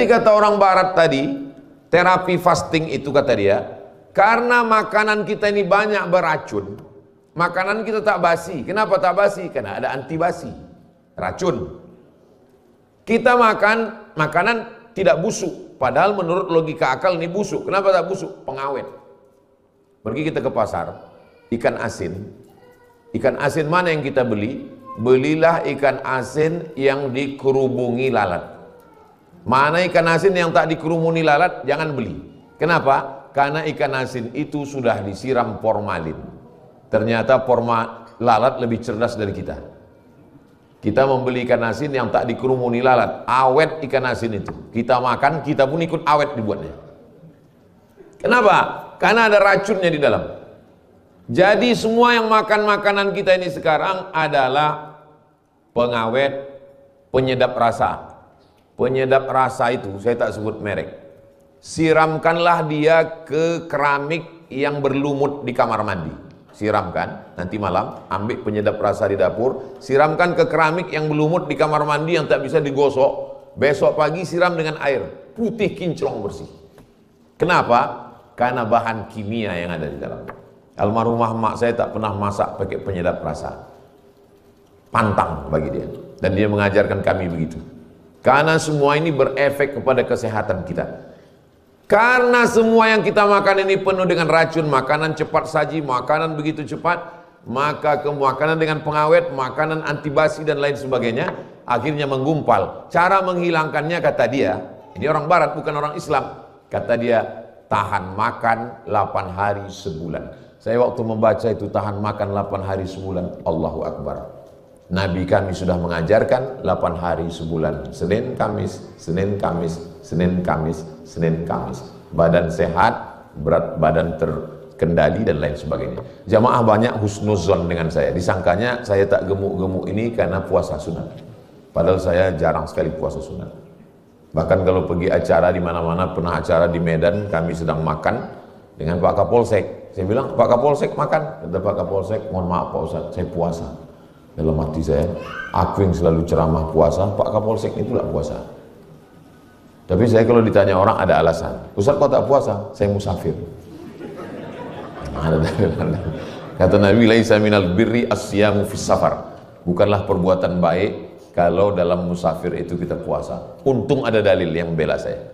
Jadi kata orang barat tadi, terapi fasting itu kata dia, karena makanan kita ini banyak beracun, makanan kita tak basi. Kenapa tak basi? Karena ada antibasi, racun. Kita makan makanan tidak busuk, padahal menurut logika akal ini busuk. Kenapa tak busuk? Pengawet. Pergi kita ke pasar, ikan asin. Ikan asin mana yang kita beli? Belilah ikan asin yang dikerubungi lalat. Mana ikan asin yang tak dikerumuni lalat, jangan beli. Kenapa? Karena ikan asin itu sudah disiram formalin. Ternyata lalat lebih cerdas dari kita. Kita membeli ikan asin yang tak dikerumuni lalat, awet ikan asin itu. Kita makan, kita pun ikut awet dibuatnya. Kenapa? Karena ada racunnya di dalam. Jadi semua yang makan makanan kita ini sekarang adalah pengawet, penyedap rasa. Penyedap rasa itu, saya tak sebut merek. Siramkanlah dia ke keramik yang berlumut di kamar mandi. Siramkan, nanti malam ambil penyedap rasa di dapur, siramkan ke keramik yang berlumut di kamar mandi yang tak bisa digosok. Besok pagi siram dengan air, putih kinclong bersih. Kenapa? Karena bahan kimia yang ada di dalam. Almarhumah mak saya tak pernah masak pakai penyedap rasa. Pantang bagi dia. Dan dia mengajarkan kami begitu. Karena semua ini berefek kepada kesehatan kita. Karena semua yang kita makan ini penuh dengan racun, makanan cepat saji, makanan begitu cepat, maka makanan dengan pengawet, makanan antibasi dan lain sebagainya, akhirnya menggumpal. Cara menghilangkannya kata dia, ini orang barat bukan orang Islam, kata dia, tahan makan 8 hari sebulan. Saya waktu membaca itu tahan makan 8 hari sebulan, Allahu Akbar. Nabi kami sudah mengajarkan 8 hari sebulan, Senin, Kamis, Senin, Kamis, Senin, Kamis, Senin, Kamis. Badan sehat, berat badan terkendali dan lain sebagainya. Jamaah banyak husnuzon dengan saya. Disangkanya saya tak gemuk-gemuk ini karena puasa sunat. Padahal saya jarang sekali puasa sunat. Bahkan kalau pergi acara di mana-mana, pernah acara di Medan, kami sedang makan dengan Pak Kapolsek. Saya bilang, Pak Kapolsek makan. Kata Pak Kapolsek, mohon maaf Pak Ustadz, saya puasa. Dalam hati saya, aku yang selalu ceramah puasa, Pak Kapolsek itu tidak puasa. Tapi saya kalau ditanya orang ada alasan. Ustaz kok tak puasa? Saya musafir. Kata Nabi, laisa minal birri asyamu fis safar. Bukanlah perbuatan baik kalau dalam musafir itu kita puasa. Untung ada dalil yang membela saya.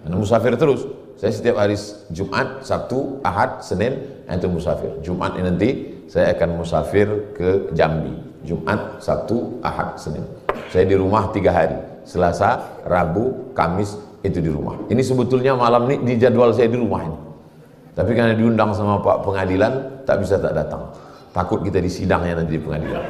Karena musafir terus. Saya setiap hari Jumat, Sabtu, Ahad, Senin itu musafir. Jumat ini nanti saya akan musafir ke Jambi. Jumat, Sabtu, Ahad, Senin. Saya di rumah 3 hari. Selasa, Rabu, Kamis itu di rumah. Ini sebetulnya malam ini di jadwal saya di rumah ini. Tapi karena diundang sama Pak Pengadilan, tak bisa tak datang. Takut kita disidangnya nanti di pengadilan.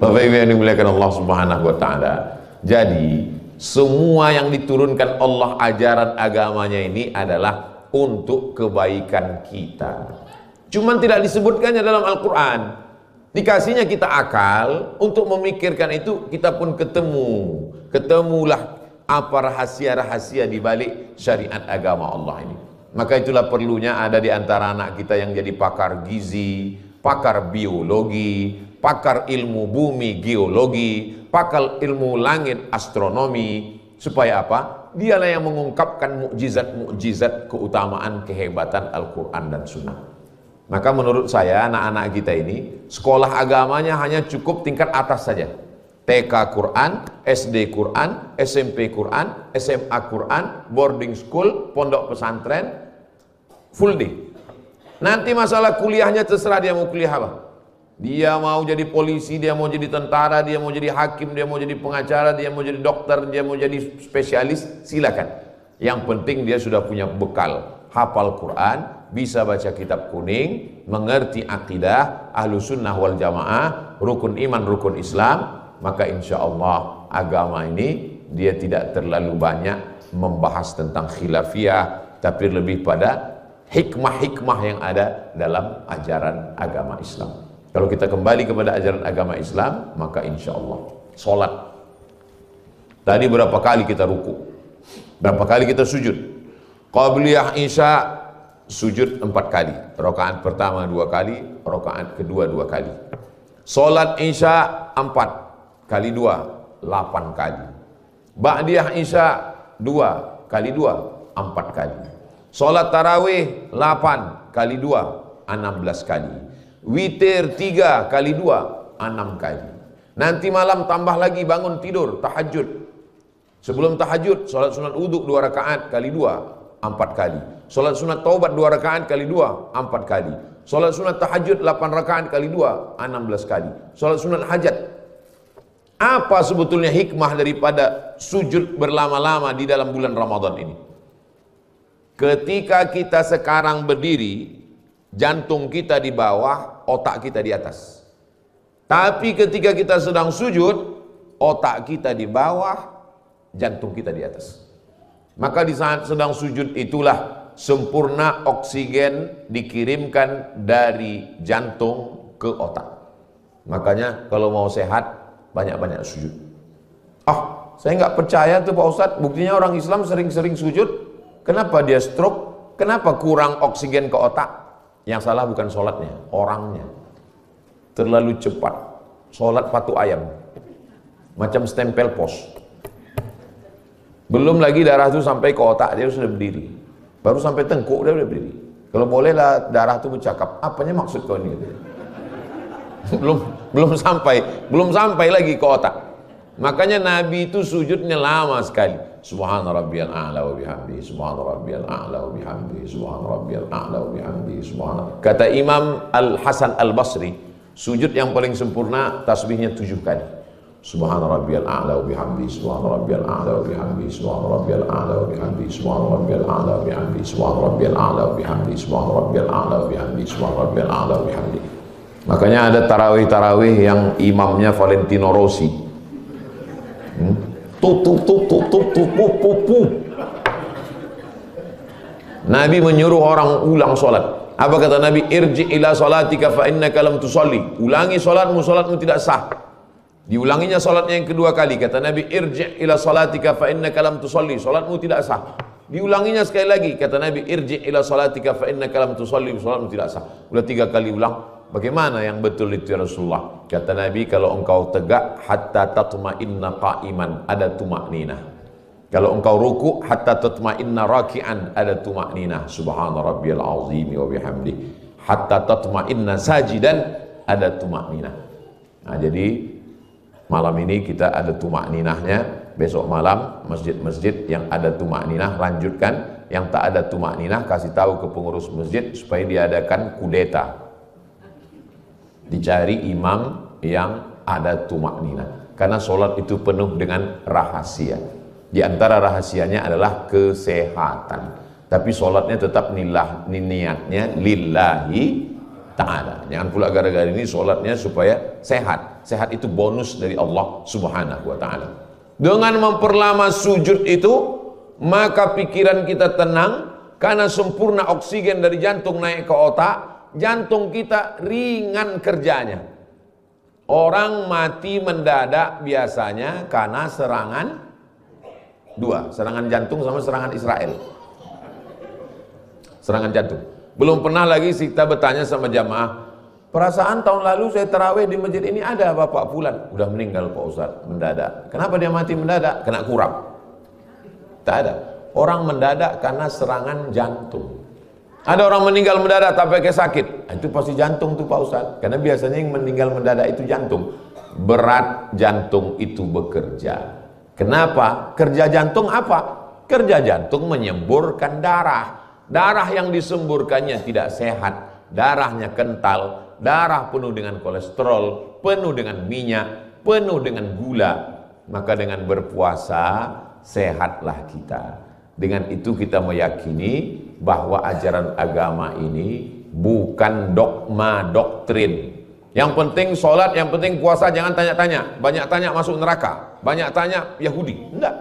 Bapak Ibu yang dimuliakan Allah Subhanahu wa taala. Jadi, semua yang diturunkan Allah ajaran agamanya ini adalah untuk kebaikan kita. Cuman tidak disebutkannya dalam Al-Quran. Dikasihnya kita akal untuk memikirkan itu, kita pun ketemulah apa rahasia-rahasia di balik syariat agama Allah ini. Maka itulah perlunya ada di antara anak kita yang jadi pakar gizi, pakar biologi, pakar ilmu bumi geologi, pakar ilmu langit astronomi. Supaya apa? Dialah yang mengungkapkan mukjizat-mukjizat keutamaan kehebatan Al-Quran dan Sunnah. Maka menurut saya anak-anak kita ini sekolah agamanya hanya cukup tingkat atas saja. TK Quran, SD Quran, SMP Quran, SMA Quran, boarding school, pondok pesantren, full day. Nanti masalah kuliahnya terserah dia mau kuliah apa. Dia mau jadi polisi, dia mau jadi tentara, dia mau jadi hakim, dia mau jadi pengacara, dia mau jadi dokter, dia mau jadi spesialis, silakan. Yang penting dia sudah punya bekal, hafal Quran, bisa baca kitab kuning, mengerti akidah ahlu sunnah wal jamaah, rukun iman, rukun Islam, maka insya Allah agama ini dia tidak terlalu banyak membahas tentang khilafiyah, tapi lebih pada hikmah-hikmah yang ada dalam ajaran agama Islam. Kalau kita kembali kepada ajaran agama Islam, maka insya Allah sholat. Tadi berapa kali kita ruku? Berapa kali kita sujud? Qabliyah Isya sujud 4 kali. Rakaat pertama 2 kali, rakaat kedua 2 kali. Sholat Isya 4 kali 2, 8 kali. Ba'diyah Isya 2 kali 2 4 kali. Salat tarawih 8 kali 2 16 kali. Witir 3 kali 2 6 kali. Nanti malam tambah lagi bangun tidur tahajud. Sebelum tahajud salat sunat wudhu 2 rakaat kali 2 4 kali. Salat sunat taubat 2 rakaat kali 2 4 kali. Salat sunat tahajud 8 rakaat kali 2 16 kali. Salat sunat hajat. Apa sebetulnya hikmah daripada sujud berlama-lama di dalam bulan Ramadan ini? Ketika kita sekarang berdiri, jantung kita di bawah, otak kita di atas. Tapi ketika kita sedang sujud, otak kita di bawah, jantung kita di atas. Maka di saat sedang sujud itulah sempurna oksigen dikirimkan dari jantung ke otak. Makanya kalau mau sehat, banyak-banyak sujud. Saya nggak percaya tuh Pak Ustadz, buktinya orang Islam sering-sering sujud. Kenapa dia stroke? Kenapa kurang oksigen ke otak? Yang salah bukan sholatnya, orangnya. Terlalu cepat. Sholat patu ayam. Macam stempel pos. Belum lagi darah itu sampai ke otak, dia sudah berdiri. Baru sampai tengkuk, dia sudah berdiri. Kalau bolehlah darah itu bercakap, apanya maksud kau ini? belum sampai lagi ke otak. Makanya Nabi itu sujudnya lama sekali. Subhana rabbiyal a'la wa bihamdihi, subhana rabbiyal a'la wa bihamdihi, subhana rabbiyal a'la wa bihamdihi, subhana. Kata Imam Al-Hasan Al-Basri, sujud yang paling sempurna tasbihnya 7 kali. Subhana rabbiyal a'la wa bihamdihi, subhana rabbiyal a'la wa bihamdihi, subhana rabbiyal a'la wa bihamdihi, subhana rabbiyal a'la wa bihamdihi, subhana rabbiyal a'la wa bihamdihi, subhana rabbiyal a'la wa bihamdihi, subhana rabbiyal a'la wa bihamdihi. Makanya ada tarawih-tarawih yang imamnya Valentino Rossi. Nabi menyuruh orang ulang sholat. Apa kata Nabi? Irji ila sholatika fa innaka lam tusalli. Ulangi sholatmu, sholatmu tidak sah. Diulanginya sholatnya yang kedua kali. Kata Nabi, irji ila sholatika fa innaka lam tusalli. Sholatmu tidak sah. Diulanginya sekali lagi. Kata Nabi, irji ila sholatika fa innaka lam tusalli. Sholatmu tidak sah. Udah 3 kali ulang. Bagaimana yang betul itu ya Rasulullah? Kata Nabi, kalau engkau tegak hatta tatma'inna qa'iman, ada tuma'ninah. Kalau engkau ruku hatta tatma'inna raki'an, ada tuma'ninah. Subhana rabbiyal azimi wa bihamdi. Hatta tatma'inna sajidan, ada tuma'ninah. Nah, jadi malam ini kita ada tuma'ninahnya. Besok malam masjid-masjid yang ada tuma'ninah lanjutkan. Yang tak ada tuma'ninah kasih tahu ke pengurus masjid supaya diadakan kudeta. Dicari imam yang ada tumakninah, karena sholat itu penuh dengan rahasia. Di antara rahasianya adalah kesehatan. Tapi sholatnya tetap niatnya lillahi ta'ala. Jangan pula gara-gara ini sholatnya supaya sehat. Sehat itu bonus dari Allah subhanahu wa ta'ala. Dengan memperlama sujud itu, maka pikiran kita tenang, karena sempurna oksigen dari jantung naik ke otak. Jantung kita ringan kerjanya. Orang mati mendadak biasanya karena serangan 2, serangan jantung sama serangan Israel. Serangan jantung. Belum pernah lagi kita bertanya sama jamaah, perasaan tahun lalu saya tarawih di masjid ini ada Bapak Fulan, udah meninggal Pak Ustaz, mendadak. Kenapa dia mati mendadak? Kena kurap. Tak ada. Orang mendadak karena serangan jantung. Ada orang meninggal mendadak tak pakai sakit, itu pasti jantung tuh Pak Ustaz. Karena biasanya yang meninggal mendadak itu jantung. Berat jantung itu bekerja. Kenapa? Kerja jantung apa? Kerja jantung menyemburkan darah. Darah yang disemburkannya tidak sehat. Darahnya kental. Darah penuh dengan kolesterol, penuh dengan minyak, penuh dengan gula. Maka dengan berpuasa sehatlah kita. Dengan itu kita meyakini bahwa ajaran agama ini bukan dogma doktrin. Yang penting sholat, yang penting puasa, jangan tanya-tanya. Banyak tanya masuk neraka, banyak tanya Yahudi. Enggak.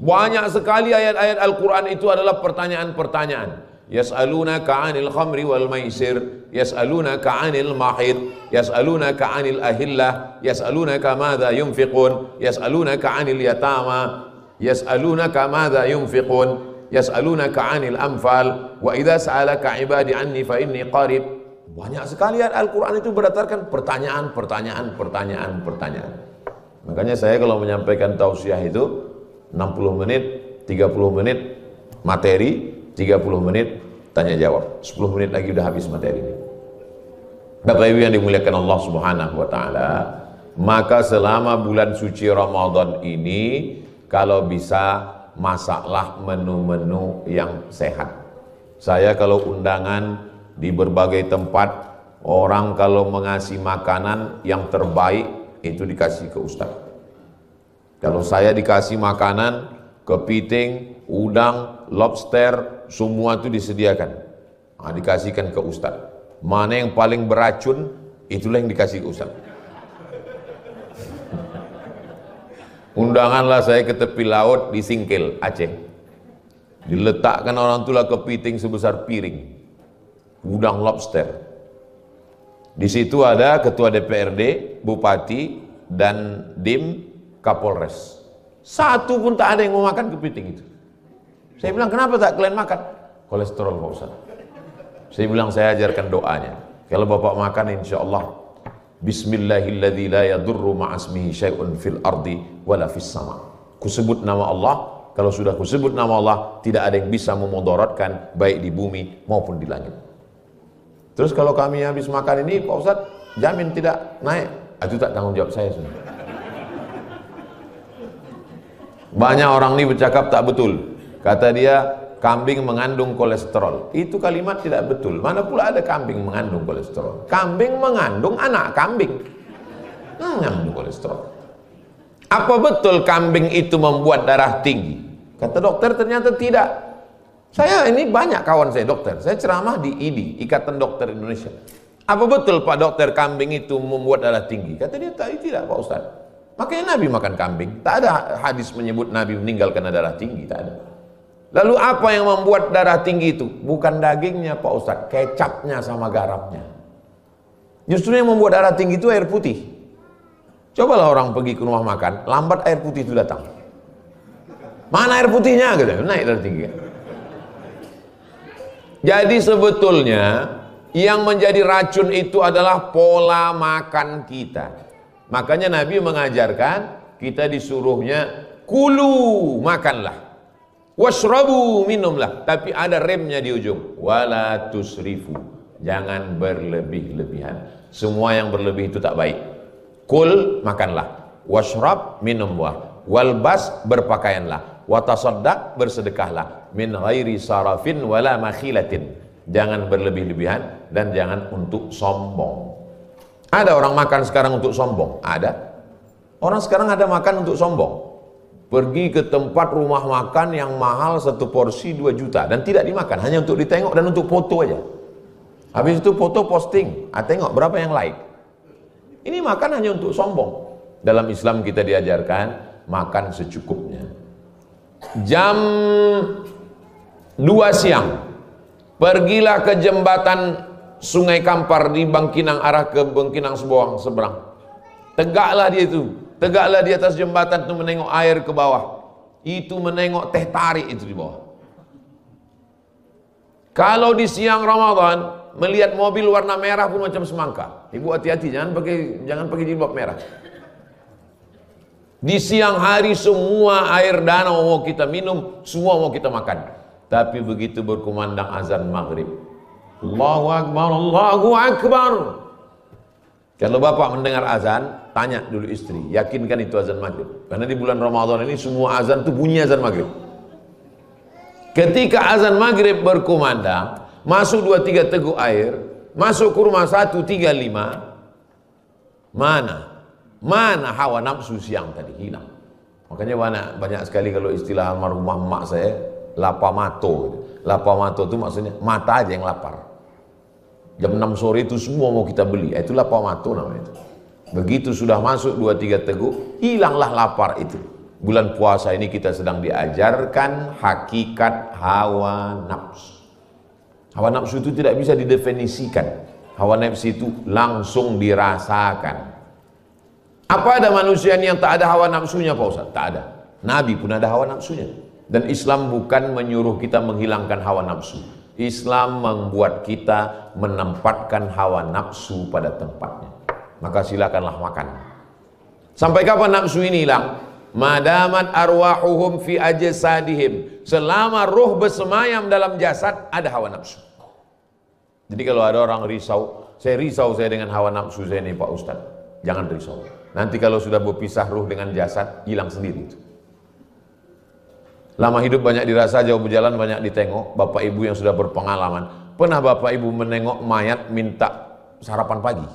Banyak sekali ayat-ayat Al-Quran itu adalah pertanyaan-pertanyaan. Yas'alunaka 'anil khamri wal maisir, yas'alunaka 'anil mahid, yas'alunaka 'anil ahillah, yas'alunaka madza yunfiqun, yas'alunaka 'anil yatama, yas'alunaka madza yunfiqun, yas'alunaka 'anil anfal, wa idza sa'alaka 'ibadi 'anni fa inni qarib. Banyak sekali ayat Al-Qur'an itu berdasarkan pertanyaan. Makanya saya kalau menyampaikan tausiah itu 60 menit, 30 menit materi, 30 menit tanya jawab. 10 menit lagi udah habis materi ini. Bapak Ibu yang dimuliakan Allah Subhanahu wa taala, maka selama bulan suci Ramadan ini kalau bisa masaklah menu-menu yang sehat. Saya kalau undangan di berbagai tempat, orang kalau mengasih makanan yang terbaik itu dikasih ke Ustaz. Kalau saya dikasih makanan, kepiting, udang, lobster, semua itu disediakan. Nah, dikasihkan ke Ustaz. Mana yang paling beracun, itulah yang dikasih ke Ustaz. Undanganlah saya ke tepi laut di Singkil, Aceh. Diletakkan orang itulah kepiting sebesar piring, udang lobster. Di situ ada ketua DPRD, bupati, dan dim Kapolres. Satu pun tak ada yang mau makan kepiting itu. Saya bilang, kenapa tak kalian makan? Kolesterol Pak Ustaz. Saya bilang, saya ajarkan doanya. Kalau Bapak makan, insya Allah Bismillahilladzi la yadurru ma'asmihi syai'un fil ardi wala fis sama. Kusebut nama Allah, kalau sudah kusebut nama Allah, tidak ada yang bisa memudaratkan baik di bumi maupun di langit. Terus kalau kami habis makan ini, Pak Ustaz, jamin tidak naik. Itu tak tanggung jawab saya sudah. Banyak orang ini bercakap tak betul. Kata dia, kambing mengandung kolesterol. Itu kalimat tidak betul. Mana pula ada kambing mengandung kolesterol? Kambing mengandung anak kambing. Mengandung kolesterol. Apa betul kambing itu membuat darah tinggi? Kata dokter, ternyata tidak. Saya ini banyak kawan saya dokter. Saya ceramah di IDI, Ikatan Dokter Indonesia. Apa betul Pak Dokter kambing itu membuat darah tinggi? Kata dia, tidak Pak Ustaz. Makanya Nabi makan kambing. Tak ada hadis menyebut Nabi meninggal karena darah tinggi. Tak ada. Lalu apa yang membuat darah tinggi itu? Bukan dagingnya Pak Ustadz, kecapnya sama garamnya. Justru yang membuat darah tinggi itu air putih. Cobalah orang pergi ke rumah makan, lambat air putih itu datang. Mana air putihnya? Gitu. Naik darah tinggi. Jadi sebetulnya yang menjadi racun itu adalah pola makan kita. Makanya Nabi mengajarkan kita disuruhnya kulu, makanlah. Washrabu, minumlah, tapi ada remnya di ujung. Wala tusrifu, jangan berlebih-lebihan. Semua yang berlebih itu tak baik. Kul, makanlah. Washrab, minumlah. Walbas, berpakaianlah. Watasaddaq, bersedekahlah. Min ghairi sarafin wala makhilatin. Jangan berlebih-lebihan dan jangan untuk sombong. Ada orang makan sekarang untuk sombong? Ada. Orang sekarang ada makan untuk sombong. Pergi ke tempat rumah makan yang mahal, satu porsi 2 juta dan tidak dimakan, hanya untuk ditengok dan untuk foto aja. Habis itu foto posting, tengok berapa yang like. Ini makan hanya untuk sombong. Dalam Islam kita diajarkan makan secukupnya. Jam 2 siang pergilah ke jembatan Sungai Kampar di Bangkinang, arah ke Bangkinang seberang. Tegaklah dia itu. Tegaklah di atas jembatan itu menengok air ke bawah. Itu menengok teh tarik itu di bawah. Kalau di siang Ramadan melihat mobil warna merah pun macam semangka. Ibu hati-hati, jangan pakai jilbab merah. Di siang hari semua air danau mau kita minum, semua mau kita makan. Tapi begitu berkumandang azan maghrib, Allahu Akbar, Allahu Akbar. Kalau bapak mendengar azan, tanya dulu istri, yakinkan itu azan maghrib. Karena di bulan Ramadan ini semua azan itu bunyi azan maghrib. Ketika azan maghrib berkumandang, masuk 2-3 teguk air, masuk ke rumah 1-3-5, mana hawa nafsu siang tadi hilang. Makanya banyak sekali kalau istilah almarhumah emak saya, lapamato. Lapamato itu maksudnya mata aja yang lapar. Jam 6 sore itu semua mau kita beli, itulah pamato namanya itu. Begitu sudah masuk 2-3 teguk, hilanglah lapar itu. Bulan puasa ini kita sedang diajarkan hakikat hawa nafsu. Hawa nafsu itu tidak bisa didefinisikan. Hawa nafsu itu langsung dirasakan. Apa ada manusia yang tak ada hawa nafsunya Pak Ustaz? Tak ada. Nabi pun ada hawa nafsunya. Dan Islam bukan menyuruh kita menghilangkan hawa nafsu. Islam membuat kita menempatkan hawa nafsu pada tempatnya. Maka silakanlah makan. Sampai kapan nafsu ini hilang? Madamat arwahuhum fi ajsadihim, selama ruh bersemayam dalam jasad ada hawa nafsu. Jadi kalau ada orang risau saya dengan hawa nafsu saya nih Pak Ustadz, jangan risau. Nanti kalau sudah berpisah ruh dengan jasad, hilang sendiri itu. Lama hidup banyak dirasa, jauh berjalan banyak ditengok. Bapak ibu yang sudah berpengalaman, pernah bapak ibu menengok mayat minta sarapan pagi?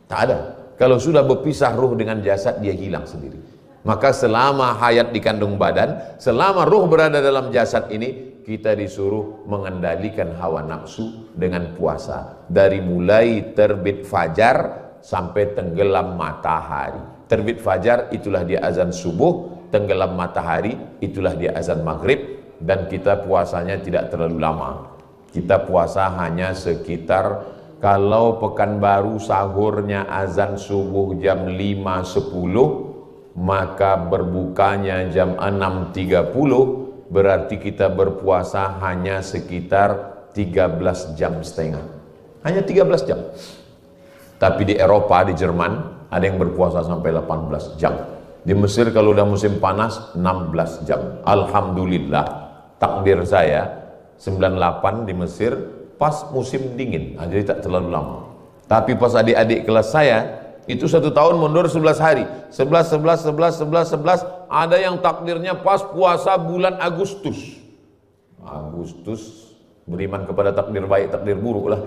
Tak ada. Kalau sudah berpisah ruh dengan jasad, dia hilang sendiri. Maka selama hayat di kandung badan, selama ruh berada dalam jasad ini, kita disuruh mengendalikan hawa nafsu dengan puasa. Dari mulai terbit fajar sampai tenggelam matahari. Terbit fajar itulah dia azan subuh, tenggelam matahari itulah dia azan maghrib. Dan kita puasanya tidak terlalu lama. Kita puasa hanya sekitar, kalau Pekanbaru sahurnya azan subuh jam 5.10, maka berbukanya jam 6.30, berarti kita berpuasa hanya sekitar 13 jam setengah. Hanya 13 jam. Tapi di Eropa, di Jerman, ada yang berpuasa sampai 18 jam. Di Mesir kalau udah musim panas, 16 jam. Alhamdulillah, takdir saya, 98 di Mesir, pas musim dingin, jadi tak terlalu lama. Tapi pas adik-adik kelas saya, itu 1 tahun mundur 11 hari. 11, ada yang takdirnya pas puasa bulan Agustus. Agustus, beriman kepada takdir baik, takdir buruk lah.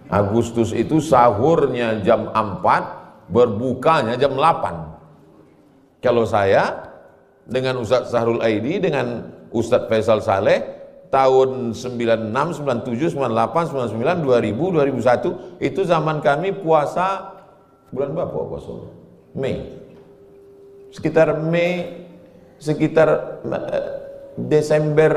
Agustus itu sahurnya jam 4, berbukanya jam 8. Kalau saya, dengan Ustadz Sahrul Aidi, dengan Ustadz Faisal Saleh, tahun 96, 97, 98, 99, 2000, 2001 itu zaman kami puasa bulan berapa puasa? Mei. Sekitar Mei, sekitar Desember,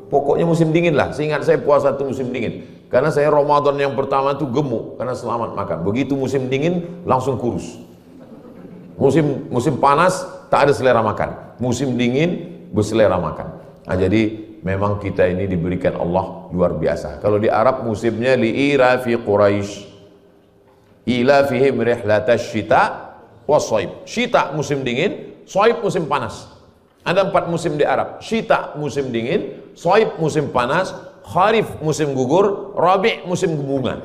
pokoknya musim dingin lah. Seingat saya puasa itu musim dingin. Karena saya Ramadan yang pertama itu gemuk karena selamat makan. Begitu musim dingin langsung kurus. Musim panas tak ada selera makan. Musim dingin berselera makan. Nah, jadi memang kita ini diberikan Allah luar biasa. Kalau di Arab musimnya li'irafi Quraisy, ilafihim rihlatash syita washaib. Syita musim dingin, shaib musim panas. Ada 4 musim di Arab. Syita musim dingin, shaib musim panas, kharif musim gugur, rabi' musim bunga.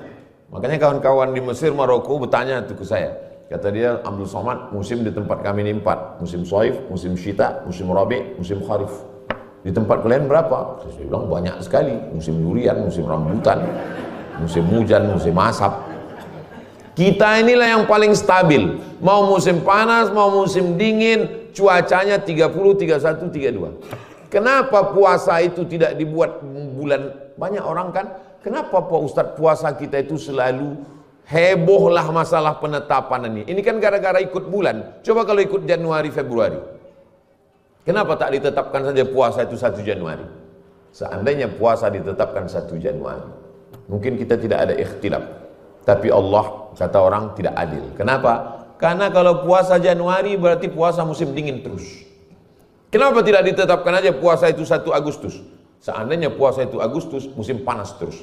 Makanya kawan-kawan di Mesir, Maroko bertanya tuh ke saya. Kata dia, Abdul Somad, musim di tempat kami ini 4. Musim shaib, musim syita, musim rabi', musim kharif. Di tempat kalian berapa? Saya bilang banyak sekali. Musim durian, musim rambutan, musim hujan, musim asap. Kita inilah yang paling stabil. Mau musim panas, mau musim dingin, cuacanya 30, 31, 32. Kenapa puasa itu tidak dibuat bulan? Banyak orang kan, kenapa Pak Ustadz puasa kita itu selalu heboh lah masalah penetapan ini? Ini kan gara-gara ikut bulan. Coba kalau ikut Januari, Februari. Kenapa tak ditetapkan saja puasa itu 1 Januari? Seandainya puasa ditetapkan 1 Januari, mungkin kita tidak ada ikhtilaf. Tapi Allah, kata orang, tidak adil. Kenapa? Karena kalau puasa Januari berarti puasa musim dingin terus. Kenapa tidak ditetapkan aja puasa itu 1 Agustus? Seandainya puasa itu Agustus, musim panas terus.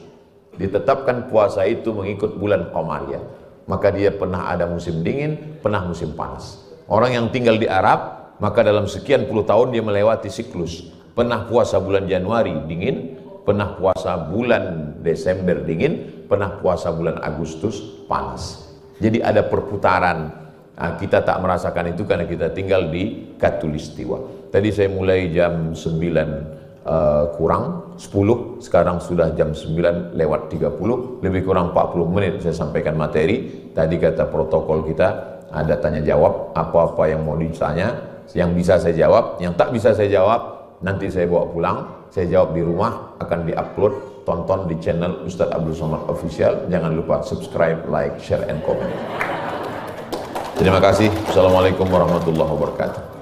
Ditetapkan puasa itu mengikut bulan Qamariyah. Maka dia pernah ada musim dingin, pernah musim panas. Orang yang tinggal di Arab, maka dalam sekian puluh tahun dia melewati siklus. Pernah puasa bulan Januari dingin, pernah puasa bulan Desember dingin, pernah puasa bulan Agustus panas. Jadi ada perputaran. Nah, kita tak merasakan itu karena kita tinggal di Khatulistiwa. Tadi saya mulai jam 9 kurang 10, sekarang sudah jam 9 lewat 30, lebih kurang 40 menit saya sampaikan materi. Tadi kata protokol kita ada tanya jawab, apa-apa yang mau ditanya. Yang bisa saya jawab, yang tak bisa saya jawab, nanti saya bawa pulang, saya jawab di rumah, akan diupload, tonton di channel Ustadz Abdul Somad Official. Jangan lupa subscribe, like, share, and comment. Terima kasih. Assalamualaikum warahmatullahi wabarakatuh.